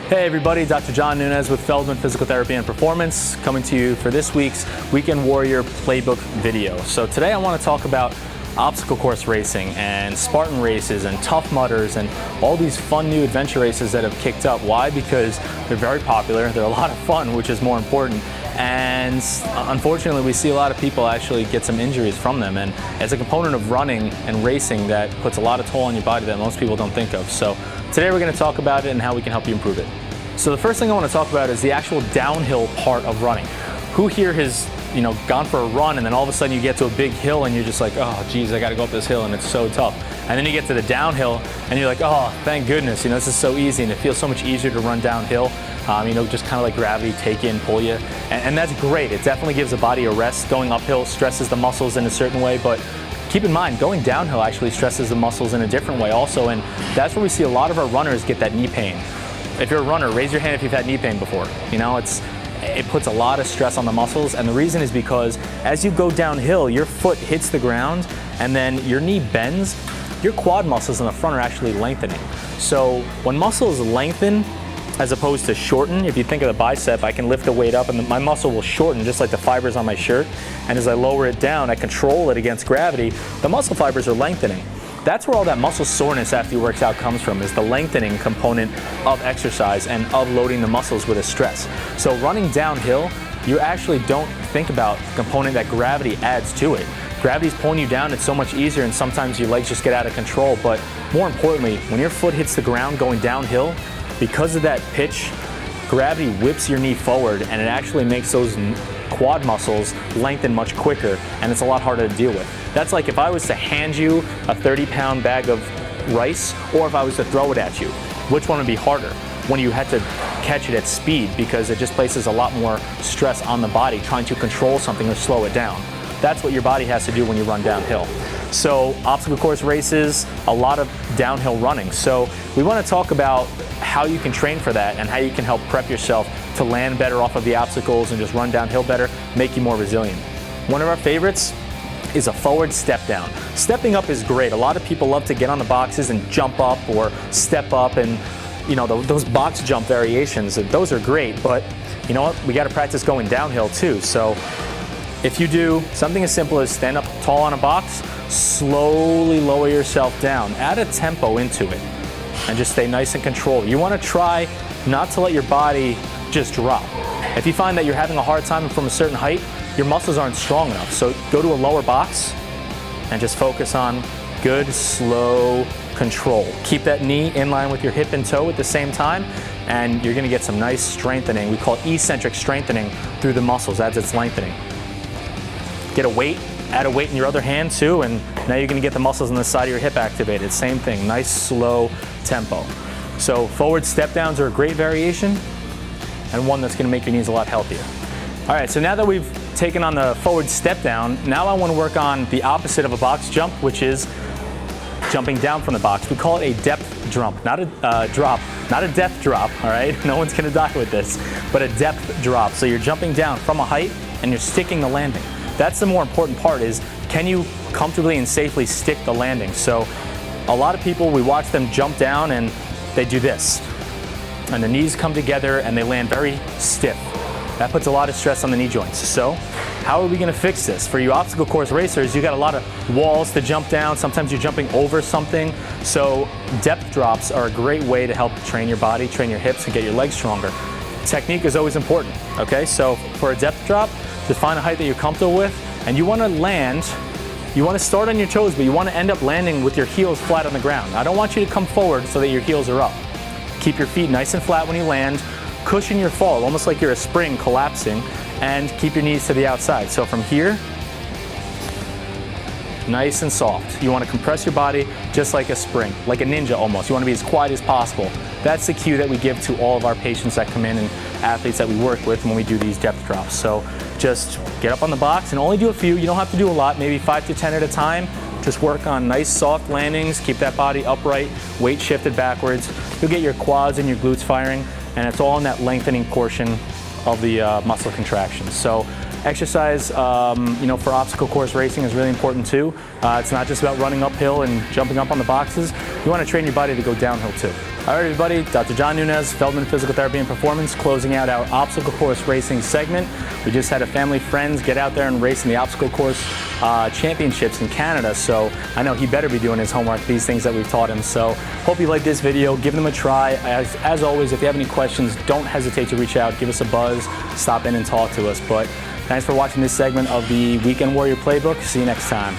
Hey everybody, Dr. John Nunez with Feldman Physical Therapy and Performance, coming to you for this week's Weekend Warrior Playbook video. So today I want to talk about obstacle course racing and Spartan races and Tough Mudders and all these fun new adventure races that have kicked up. Why? Because they're very popular, they're a lot of fun, which is more important, and unfortunately we see a lot of people actually get some injuries from them, and it's a component of running and racing that puts a lot of toll on your body that most people don't think of. So today we're going to talk about it and how we can help you improve it. So the first thing I want to talk about is the actual downhill part of running. Who here has gone for a run and then all of a sudden you get to a big hill and you're just like, oh geez, I got to go up this hill and it's so tough. And then you get to the downhill and you're like, oh thank goodness, this is so easy and it feels so much easier to run downhill. Just kind of like gravity, take in, pull you. And that's great. It definitely gives the body a rest. Going uphill stresses the muscles in a certain way, but keep in mind, going downhill actually stresses the muscles in a different way also, and that's where we see a lot of our runners get that knee pain. If you're a runner, raise your hand if you've had knee pain before. It puts a lot of stress on the muscles, and the reason is because as you go downhill, your foot hits the ground and then your knee bends, your quad muscles in the front are actually lengthening. So when muscles lengthen as opposed to shorten, if you think of the bicep, I can lift the weight up and my muscle will shorten just like the fibers on my shirt, and as I lower it down, I control it against gravity, the muscle fibers are lengthening. That's where all that muscle soreness after you work out comes from, is the lengthening component of exercise and of loading the muscles with a stress. So running downhill, you actually don't think about the component that gravity adds to it. Gravity's pulling you down, it's so much easier, and sometimes your legs just get out of control, but more importantly, when your foot hits the ground going downhill, because of that pitch, gravity whips your knee forward and it actually makes those quad muscles lengthen much quicker, and it's a lot harder to deal with. That's like if I was to hand you a 30-pound bag of rice or if I was to throw it at you. Which one would be harder? When you had to catch it at speed, because it just places a lot more stress on the body trying to control something or slow it down. That's what your body has to do when you run downhill. So obstacle course races, a lot of downhill running. So we want to talk about how you can train for that and how you can help prep yourself to land better off of the obstacles and just run downhill better, make you more resilient. One of our favorites is a forward step down. Stepping up is great. A lot of people love to get on the boxes and jump up or step up, and those box jump variations, those are great, but you know what? We got to practice going downhill too. So if you do something as simple as stand up tall on a box, slowly lower yourself down, add a tempo into it, and just stay nice and controlled. You want to try not to let your body just drop. If you find that you're having a hard time from a certain height, your muscles aren't strong enough, so go to a lower box and just focus on good, slow control. Keep that knee in line with your hip and toe at the same time, and you're going to get some nice strengthening. We call it eccentric strengthening through the muscles as it's lengthening. Get a weight, add a weight in your other hand too, and now you're going to get the muscles on the side of your hip activated. Same thing, nice slow tempo. So forward step downs are a great variation and one that's going to make your knees a lot healthier. All right, so now that we've taken on the forward step down, now I want to work on the opposite of a box jump, which is jumping down from the box. We call it a depth jump, not a drop, not a death drop, all right? No one's going to die with this, but a depth drop. So you're jumping down from a height and you're sticking the landing. That's the more important part, is can you comfortably and safely stick the landing? So a lot of people, we watch them jump down and they do this. And the knees come together and they land very stiff. That puts a lot of stress on the knee joints. So how are we going to fix this? For you obstacle course racers, you got a lot of walls to jump down. Sometimes you're jumping over something. So depth drops are a great way to help train your body, train your hips, and get your legs stronger. Technique is always important, okay? So for a depth drop, just find a height that you're comfortable with, and you want to land, you want to start on your toes, but you want to end up landing with your heels flat on the ground. I don't want you to come forward so that your heels are up. Keep your feet nice and flat when you land, cushion your fall, almost like you're a spring collapsing, and keep your knees to the outside. So from here, nice and soft. You want to compress your body just like a spring, like a ninja almost. You want to be as quiet as possible. That's the cue that we give to all of our patients that come in and athletes that we work with when we do these depth drops. So just get up on the box and only do a few. You don't have to do a lot, maybe 5 to 10 at a time. Just work on nice soft landings, keep that body upright, weight shifted backwards. You'll get your quads and your glutes firing, and it's all in that lengthening portion of the muscle contractions. So exercise, for obstacle course racing is really important too. It's not just about running uphill and jumping up on the boxes. You want to train your body to go downhill too. All right, everybody, Dr. John Nunez, Feldman Physical Therapy and Performance, closing out our obstacle course racing segment. We just had a family friends get out there and race in the obstacle course championships in Canada, so I know he better be doing his homework, these things that we've taught him. So hope you like this video, give them a try. As always, if you have any questions, don't hesitate to reach out, give us a buzz, stop in and talk to us. But thanks for watching this segment of the Weekend Warrior Playbook. See you next time.